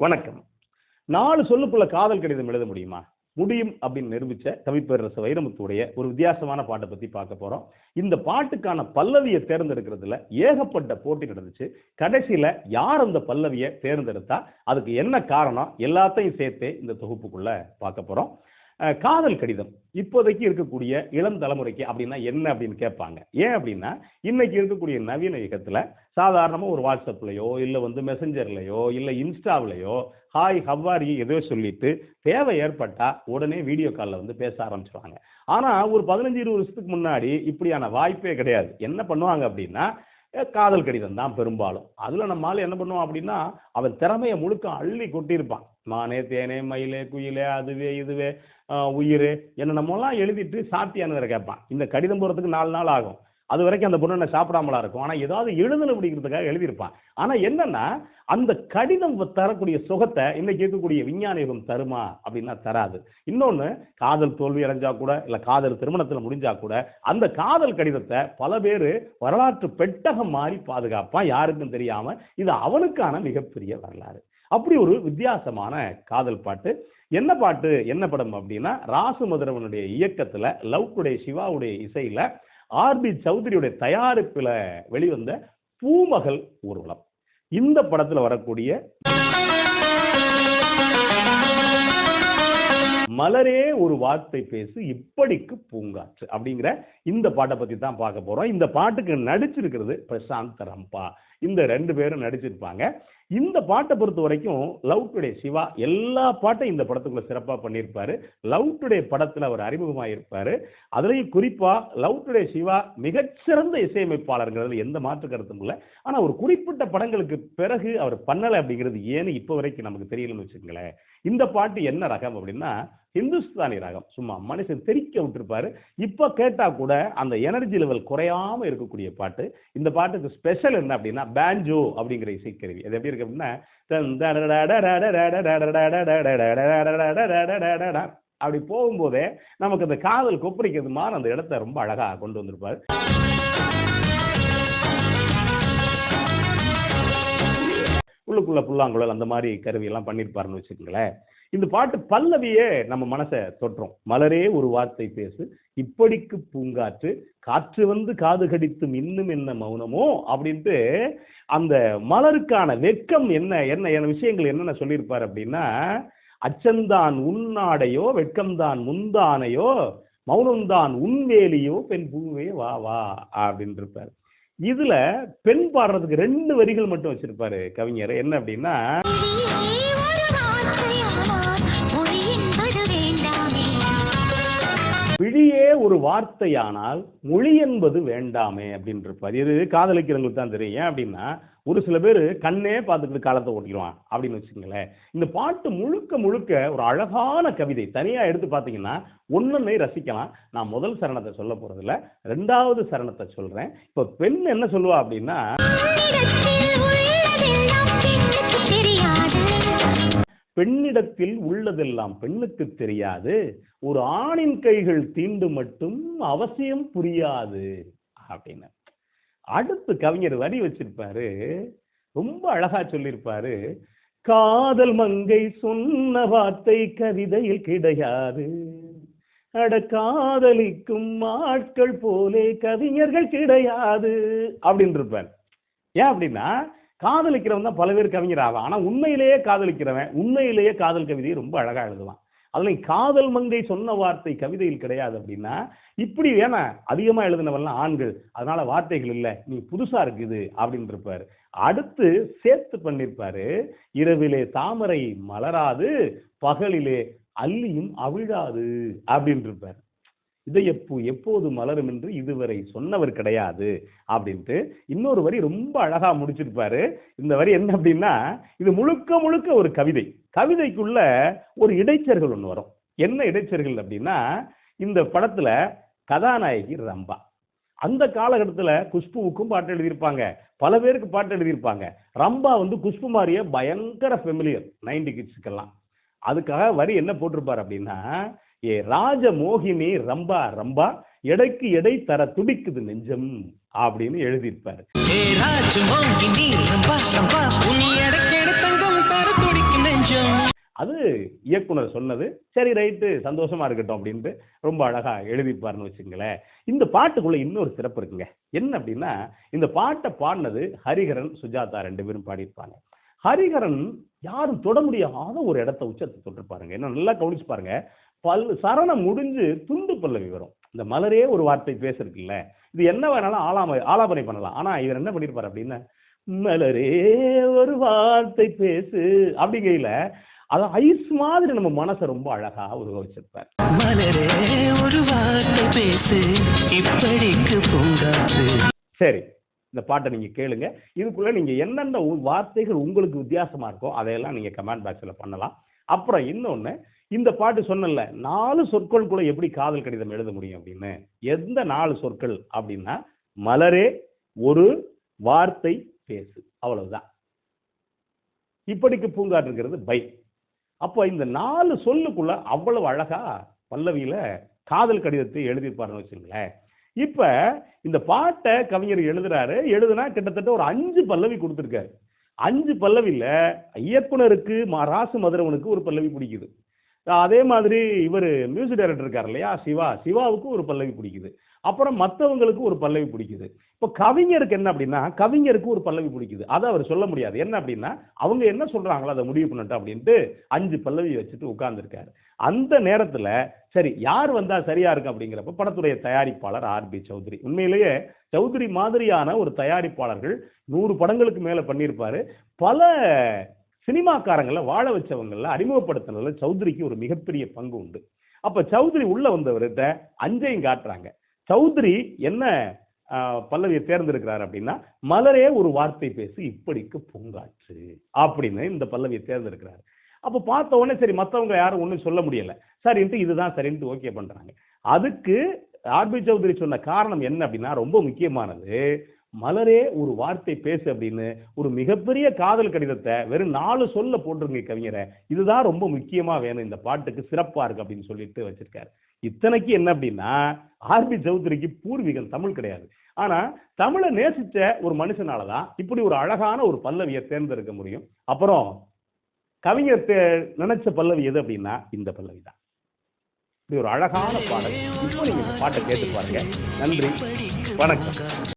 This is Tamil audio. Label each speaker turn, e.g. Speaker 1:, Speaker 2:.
Speaker 1: வணக்கம். 4 சொல்லுக்குள்ள காதல் கடிதம் எழுத முடியுமா? முடியும் அப்படின்னு நிரூபிச்ச கவிப்பேரரசு வைரமுத்துடைய ஒரு வித்தியாசமான பாட்டை பத்தி பார்க்க போறோம். இந்த பாட்டுக்கான பல்லவியை தேர்ந்தெடுக்கிறதுல ஏகப்பட்ட போட்டி நடந்துச்சு. கடைசியில யார் அந்த பல்லவியை தேர்ந்தெடுத்தா, அதுக்கு என்ன காரணம், எல்லாத்தையும் சேர்த்தே இந்த தொகுப்புக்குள்ள பார்க்க போறோம். காதல் கடிதம் இப்போதைக்கு இருக்கக்கூடிய இளம் தலைமுறைக்கு அப்படின்னா என்ன அப்படின்னு கேட்பாங்க. ஏன் அப்படின்னா, இன்னைக்கு இருக்கக்கூடிய நவீன யுகத்துல சாதாரணமா ஒரு வாட்ஸ்அப்லயோ இல்ல மெசஞ்சர்லயோ இல்ல இன்ஸ்டாவிலையோ ஹாய் ஹவ்வாரி ஏதோ சொல்லிட்டு தேவை ஏற்பட்டா உடனே வீடியோ காலில் பேச ஆரம்பிச்சிருவாங்க. ஆனா ஒரு 15-20 வருஷத்துக்கு முன்னாடி இப்படியான வாய்ப்பே கிடையாது. என்ன பண்ணுவாங்க அப்படின்னா, காதல் கடிதம் தான் பெரும்பாலும். அதுல நம்மளால என்ன பண்ணுவோம் அப்படின்னா, அவன் திறமையை முழுக்க அள்ளி கொட்டியிருப்பான். மானே தேனே மயிலே குயிலே அதுவே இதுவே உயிர் என்னென்னமோலாம் எழுதிட்டு சாப்பிட்டியான்னு கேட்பான். இந்த கடிதம் போறதுக்கு 4 நாள் ஆகும். அது வரைக்கும் அந்த பொண்ணு சாப்பிடாமலா இருக்கும். ஆனா ஏதாவது எழுதணும் அப்படிங்கிறதுக்காக எழுதியிருப்பான். ஆனா என்னன்னா, அந்த கடிதம் தரக்கூடிய சுகத்தை இன்னைக்கு இருக்கக்கூடிய விஞ்ஞான யுகம் தருமா அப்படின்னா தராது. இன்னொன்னு, காதல் தோல்வி அடைஞ்சா கூட இல்ல காதல் திருமணத்துல முடிஞ்சா கூட அந்த காதல் கடிதத்தை பல பேரு வரலாற்று பெட்டகம் மாறி பாதுகாப்பான், யாருக்கும் தெரியாம. இது அவனுக்கான மிகப்பெரிய வரலாறு. அப்படி ஒரு வித்தியாசமான காதல் பாட்டு. என்ன பாட்டு, என்ன படம் அப்படின்னா, ராசு மதுரவனுடைய இயக்கத்துல, லவ் டுடே சிவாவுடைய இசையில, ஆர்.பி. சௌத்ரியுடைய தயாரிப்புல வெளிவந்த பூமகள் ஊர்வலம். இந்த படத்துல வரக்கூடிய மலரே ஒரு வார்த்தை பேசு இப்படிக்கு பூங்காற்று அப்படிங்கிற இந்த பாட்டை பத்தி தான் பார்க்க போறோம். இந்த பாட்டுக்கு நடிச்சிருக்கிறது பிரசாந்த் ரம்பா. இந்த 2 பேரும் நடிச்சிருப்பாங்க. இந்த பாட்டை பொறுத்த வரைக்கும் லவ் டுடே சிவா எல்லா பாட்டையும் இந்த படத்துக்குள்ள சிறப்பா பண்ணியிருப்பாரு. லவ் டுடே படத்துல அவர் அறிமுகமாயிருப்பாரு. அதுலயும் குறிப்பா லவ் டுடே சிவா மிகச்சிறந்த இசையமைப்பாளர்கள், எந்த மாற்று கருத்தும் இல்லை. ஆனா ஒரு குறிப்பிட்ட படங்களுக்கு பிறகு அவர் பண்ணலை அப்படிங்கிறது ஏன்னு இப்ப வரைக்கும் நமக்கு தெரியலன்னு வச்சுக்கோங்களேன். இந்த பாட்டு என்ன ரகம் அப்படின்னா, ஹிந்துஸ்தானி ரகம். சும்மா மனுஷன் தெரிக்க விட்டுருப்பாரு. இப்ப கேட்டா கூட அந்த எனர்ஜி லெவல் குறையாம இருக்கக்கூடிய பாட்டு. இந்த பாட்டுக்கு ஸ்பெஷல் என்ன அப்படின்னா, பேஞ்சோ அப்படிங்கிற இசைக்கருவி. அது எப்படி இருக்கு அப்படின்னா, அப்படி போகும்போதே நமக்கு அந்த காதல் கொப்பரிக்கிறது மாதிரி அந்த இடத்த ரொம்ப அழகா கொண்டு வந்திருப்பாரு. உள்ளுக்குள்ள புல்லாங்குழல் அந்த மாதிரி கருவி எல்லாம் பண்ணிருப்பாருன்னு வச்சுக்கோங்களேன். இந்த பாட்டு பல்லவியே நம்ம மனசை தொற்றும். மலரே ஒரு வார்த்தை பேசு இப்படிக்கு பூங்காற்று காற்று வந்து காது கடித்தும் இன்னும் என்ன மௌனமோ அப்படின்ட்டு அந்த மலருக்கான வெட்கம் என்ன விஷயங்கள் என்னென்ன சொல்லியிருப்பாரு அப்படின்னா, அச்சந்தான் உன்னாடையோ வெட்கம்தான் முந்தானையோ மௌனம்தான் உன்வேலியோ பெண் பூவே வா வா அப்படின்னு இருப்பாரு. இதுல பெண் பாடுறதுக்கு 2 வரிகள் மட்டும் வச்சிருப்பாரு கவிஞர். என்ன அப்படின்னா, விழியே ஒரு வார்த்தையானால் மொழி என்பது வேண்டாமே அப்படின்னு இருப்பார். இது காதலிக்கிறவங்களுக்கு தான் தெரியும். ஏன் அப்படின்னா, ஒரு சில பேர் கண்ணே பார்த்துக்கிட்டு காலத்தை ஓட்டிடுவான் அப்படின்னு வச்சுக்கோங்களேன். இந்த பாட்டு முழுக்க முழுக்க ஒரு அழகான கவிதை. தனியா எடுத்து பார்த்தீங்கன்னா ஒன்னொன்னை ரசிக்கலாம். நான் முதல் சரணத்தை சொல்ல போறது இல்லை, 2வது சரணத்தை சொல்றேன். இப்ப பெண் என்ன சொல்லுவா அப்படின்னா, பெண்ணிடத்தில் உள்ளதெல்லாம் பெண்ணுக்கு தெரியாது, ஒரு ஆணின் கைகள் தீண்டு மட்டும் அவசியம் புரியாது அப்படின்னு. அடுத்து கவிஞர் வரி வச்சிருப்பாரு, ரொம்ப அழகா சொல்லியிருப்பாரு. காதல் மங்கை சொன்ன வார்த்தை கவிதையில் கிடையாது, அட காதலிக்கும் ஆட்கள் போலே கவிஞர்கள் கிடையாது அப்படின்னு இருப்பார். ஏன் அப்படின்னா, காதலிக்கிறவன் தான் பல பேர் கவிஞர் ஆவான். ஆனா உண்மையிலேயே காதலிக்கிறவன் உண்மையிலேயே காதல் கவிதையை ரொம்ப அழகா எழுதுவான். அதுல காதல் மங்கை சொன்ன வார்த்தை கவிதையில் கிடையாது அப்படின்னா, இப்படி வேணா அதிகமா எழுதினவெல்லாம் ஆண்கள், அதனால வார்த்தைகள் இல்லை, நீ புதுசா இருக்குது அப்படின்னு இருப்பாரு. அடுத்து சேர்த்து பண்ணிருப்பாரு, இரவிலே தாமரை மலராது பகலிலே அல்லியும் அவிழாது அப்படின்னு இருப்பாரு. இதயப்பூ எப்போது மலரும் என்று இதுவரை சொன்னவர் கிடையாது அப்படின்ட்டு இன்னொரு வரி ரொம்ப அழகா முடிச்சிருப்பாரு. இந்த வரி என்ன அப்படின்னா, இது முழுக்க முழுக்க ஒரு கவிதை. கவிதைக்குள்ள ஒரு இடைச்சர்கள் ஒன்று வரும். என்ன இடைச்சர்கள் அப்படின்னா, இந்த படத்துல கதாநாயகி ரம்பா. அந்த காலகட்டத்தில் குஷ்புவுக்கும் பாட்டு எழுதியிருப்பாங்க, பல பேருக்கு பாட்டு எழுதியிருப்பாங்க. ரம்பா குஷ்பு மாதிரியே பயங்கர ஃபெமிலியர் 90 கிட்ஸுக்கெல்லாம். அதுக்காக வரி என்ன போட்டிருப்பார் அப்படின்னா, ஏ ராஜ மோகினி ரம்பா ரம்பா எடைக்கு எடை தர துடிக்குது நெஞ்சம் அப்படின்னு எழுதியிருப்பாரு. ஏ ராஜ மோகினி ரம்பா ரம்பா உனி எடைக்கு எடை தங்கம் தர துடிக்குது அது இயக்குனர் சொன்னது. சரி ரைட்டு சந்தோஷமா இருக்கட்டும் அப்படின்ட்டு ரொம்ப அழகா எழுதிப்பாருன்னு வச்சுங்களேன். இந்த பாட்டுக்குள்ள இன்னொரு சிறப்பு இருக்குங்க. என்ன அப்படின்னா, இந்த பாட்ட பாடுனது ஹரிஹரன், சுஜாதா 2 பேரும் பாடியிருப்பாங்க. ஹரிஹரன் யாரும் தொட முடியாத ஒரு இடத்த உச்சத்த தொட்டிருப்பாருங்க. என்ன நல்லா கவனிச்சு பாருங்க. சரணம் முடிஞ்சு துண்டு பல்லவி வரும். இந்த மலரே ஒரு வார்த்தை பேசுறதுக்குல்ல. இது என்ன வேணாலும் ஆலாபனை பண்ணலாம். ஆனா இவர் என்ன பண்ணிருப்பாரு அப்படின்னா, மலரே ஒரு வார்த்தை பேசு அப்படிங்கையில அது ஐஸ் மாதிரி நம்ம மனசை ரொம்ப அழகா உருவ வச்சிருப்பார்.
Speaker 2: மலரே ஒரு வார்த்தை பேசு இப்படிக்கு பூங்காற்று.
Speaker 1: சரி, இந்த பாட்டை நீங்க கேளுங்க. இதுக்குள்ள நீங்க என்னென்ன வார்த்தைகள் உங்களுக்கு வித்தியாசமா இருக்கோ அதையெல்லாம் நீங்க கமெண்ட் பாக்ஸ்ல பண்ணலாம். அப்புறம் இன்னொன்னு, இந்த பாட்டு சொன்னல 4 சொற்களுக்குள்ள எப்படி காதல் கடிதம் எழுத முடியும் அப்படின்னு. எந்த 4 சொற்கள் அப்படின்னா, மலரே ஒரு வார்த்தை பேசு, அவ்வளவுதான். இப்படிக்கு பூங்காற்றுங்கிறது பை. அப்போ இந்த 4 சொல்லுக்குள்ள அவ்வளவு அழகா பல்லவியில காதல் கடிதத்தை எழுதியிருப்பாருன்னு வச்சுங்களேன். இப்ப இந்த பாட்டை கவிஞர் எழுதுறாரு. எழுதுனா கிட்டத்தட்ட ஒரு 5 பல்லவி கொடுத்திருக்காரு. 5 பல்லவியில இயக்குனருக்கு ராசு மதுரவனுக்கு ஒரு பல்லவி பிடிக்குது. அதே மாதிரி இவர் மியூசிக் டைரக்டர் இருக்கார் இல்லையா சிவாவுக்கு ஒரு பல்லவி பிடிக்குது. அப்புறம் மற்றவங்களுக்கு ஒரு பல்லவி பிடிக்குது. இப்போ கவிஞருக்கு என்ன அப்படின்னா, கவிஞருக்கு ஒரு பல்லவி பிடிக்குது. அதை அவர் சொல்ல முடியாது. என்ன அப்படின்னா, அவங்க என்ன சொல்றாங்களோ அதை முடிவு பண்ணட்டும் அப்படின்ட்டு 5 பல்லவி வச்சுட்டு உட்கார்ந்துருக்காரு. அந்த நேரத்துல சரி யார் வந்தா சரியா இருக்கு அப்படிங்கிறப்ப படத்துடைய தயாரிப்பாளர் ஆர்பி சௌத்ரி. உண்மையிலேயே சௌத்ரி மாதிரியான ஒரு தயாரிப்பாளர்கள் 100 படங்களுக்கு மேல பண்ணியிருப்பாரு. பல சினிமாக்காரங்களை வாழ வச்சவங்கள அறிமுகப்படுத்தினதுல சௌத்ரிக்கு ஒரு மிகப்பெரிய பங்கு உண்டு. அப்ப சௌத்ரி உள்ள வந்தவர்கிட்ட 5ஐயும் காட்டுறாங்க. சௌத்ரி என்ன பல்லவியை தேர்ந்தெடுக்கிறார் அப்படின்னா, மலரே ஒரு வார்த்தை பேசி இப்படிக்கு பூங்காற்று அப்படின்னு இந்த பல்லவியை தேர்ந்தெடுக்கிறார். அப்ப பார்த்த உடனே சரி மற்றவங்க யாரும் ஒன்றும் சொல்ல முடியல. சரின்ட்டு இதுதான் சரின்ட்டு ஓகே பண்றாங்க. அதுக்கு ஆர்பி சௌத்ரி சொன்ன காரணம் என்ன அப்படின்னா, ரொம்ப முக்கியமானது, மலரே ஒரு வார்த்தை பேசு அப்படின்னு ஒரு மிகப்பெரிய காதல் கடிதத்தை வெறும் 4 சொல்ல போட்டிருங்க கவிஞரை. இதுதான் ரொம்ப முக்கியமா வேணும் இந்த பாட்டுக்கு, சிறப்பா இருக்கு அப்படின்னு சொல்லிட்டு வச்சிருக்காரு. இத்தனைக்கு என்ன அப்படின்னா, ஆர்பி சௌத்ரிக்கு பூர்வீகம் தமிழ் கிடையாது. ஆனா தமிழை நேசிச்ச ஒரு மனுஷனாலதான் இப்படி ஒரு அழகான ஒரு பல்லவியை தேர்ந்தெடுக்க முடியும். அப்புறம் கவிஞர் நினைச்ச பல்லவி எது அப்படின்னா இந்த பல்லவி தான். இப்படி ஒரு அழகான பாடல். இப்போ நீங்க இந்த பாட்டை கேட்டு பாருங்க. நன்றி, வணக்கம்.